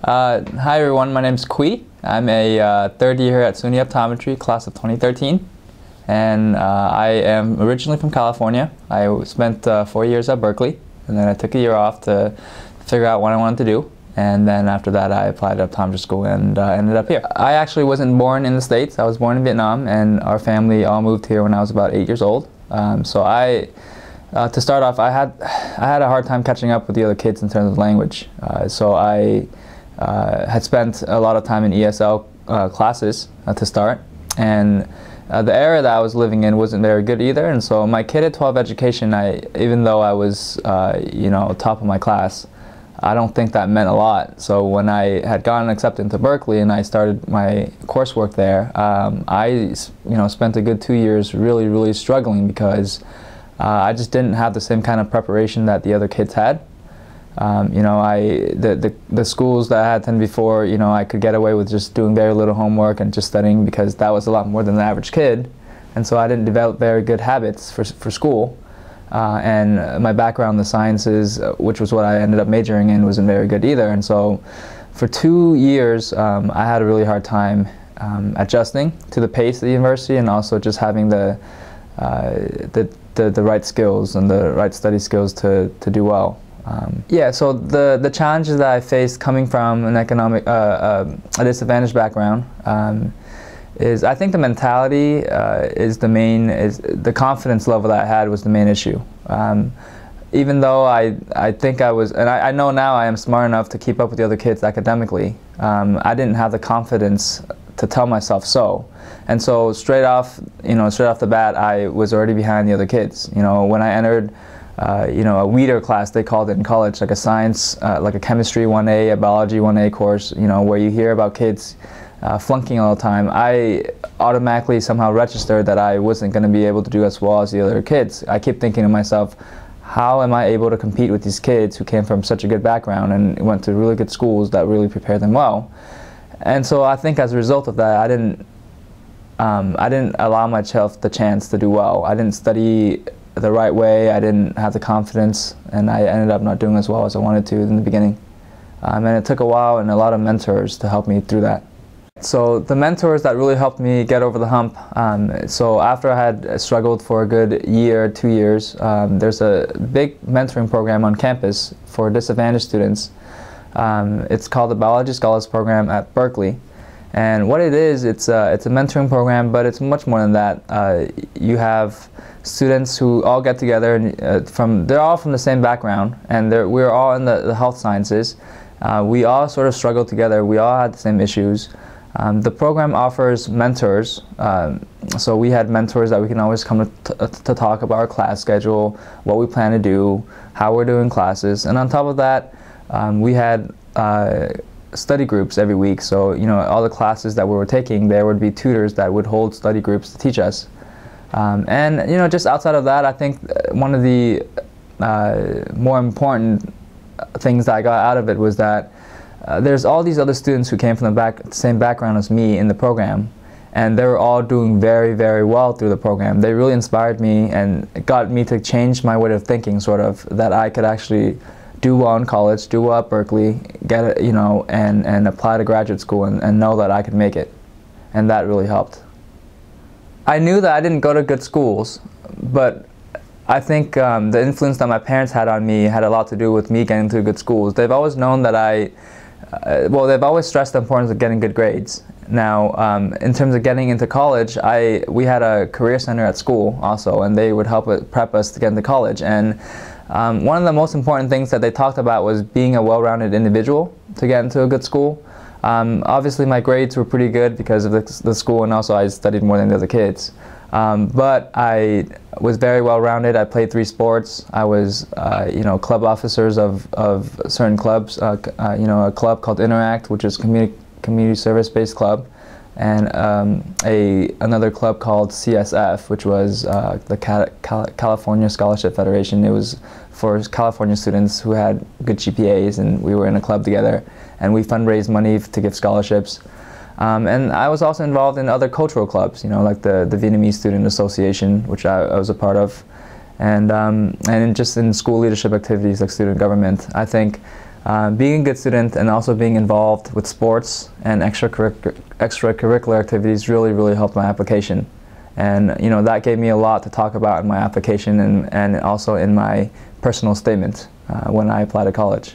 Hi everyone, my name's Kui. I'm a third year at SUNY Optometry, class of 2013. And I am originally from California. I spent 4 years at Berkeley, and then I took a year off to figure out what I wanted to do. And then after that I applied to optometry school and ended up here. I actually wasn't born in the States. I was born in Vietnam, and our family all moved here when I was about 8 years old. To start off, I had a hard time catching up with the other kids in terms of language. So I had spent a lot of time in ESL classes to start, and the area that I was living in wasn't very good either. And so my K-12 education, even though I was top of my class, I don't think that meant a lot. So when I had gotten accepted into Berkeley and I started my coursework there, I spent a good 2 years really struggling because I just didn't have the same kind of preparation that the other kids had. The schools that I had attended before, I could get away with just doing very little homework and just studying because that was a lot more than the average kid. And so I didn't develop very good habits for school. And my background in the sciences, which was what I ended up majoring in, wasn't very good either. And so for 2 years, I had a really hard time adjusting to the pace of the university, and also just having the right skills and the right study skills to do well. So the challenges that I faced coming from an a disadvantaged background is, I think the mentality is the confidence level that I had was the main issue. Even though I think I was, and I know now I am smart enough to keep up with the other kids academically, I didn't have the confidence to tell myself so. And so straight off the bat, I was already behind the other kids. When I entered a weeder class, they called it in college, like a science, like a chemistry 1A, a biology 1A course, where you hear about kids flunking all the time. I automatically somehow registered that I wasn't going to be able to do as well as the other kids. I kept thinking to myself, how am I able to compete with these kids who came from such a good background and went to really good schools that really prepared them well? And so I think as a result of that, I didn't allow myself the chance to do well. I didn't study the right way. I didn't have the confidence, and I ended up not doing as well as I wanted to in the beginning. And it took a while and a lot of mentors to help me through that. So the mentors that really helped me get over the hump, so after I had struggled for a good year, 2 years, there's a big mentoring program on campus for disadvantaged students. It's called the Biology Scholars Program at Berkeley. And what it is, it's a mentoring program, but it's much more than that. You have students who all get together, and they're all from the same background, and we're all in the health sciences. We all sort of struggle together. We all had the same issues. The program offers mentors, so we had mentors that we can always come to talk about our class schedule, what we plan to do, how we're doing classes, and on top of that, we had study groups every week. So all the classes that we were taking, there would be tutors that would hold study groups to teach us. And just outside of that, I think one of the more important things that I got out of it was that there's all these other students who came from the same background as me in the program, and they were all doing very well through the program. They really inspired me and got me to change my way of thinking, sort of, that I could actually do well in college, do well at Berkeley, get it, and apply to graduate school and know that I could make it. And that really helped. I knew that I didn't go to good schools, but I think the influence that my parents had on me had a lot to do with me getting to good schools. They've always known that they've always stressed the importance of getting good grades. Now, in terms of getting into college, we had a career center at school also, and they would help prep us to get into college. And one of the most important things that they talked about was being a well-rounded individual to get into a good school. Obviously my grades were pretty good because of the school, and also I studied more than the other kids. But I was very well-rounded. I played 3 sports. I was, club officers of certain clubs. A club called Interact, which is community service-based club, and another club called CSF, which was the California Scholarship Federation. It was for California students who had good GPAs, and we were in a club together, and we fundraised money to give scholarships. And I was also involved in other cultural clubs, like the Vietnamese Student Association, which I was a part of, and just in school leadership activities like student government. I think Being a good student and also being involved with sports and extracurricular activities really helped my application. And that gave me a lot to talk about in my application and also in my personal statement when I applied to college.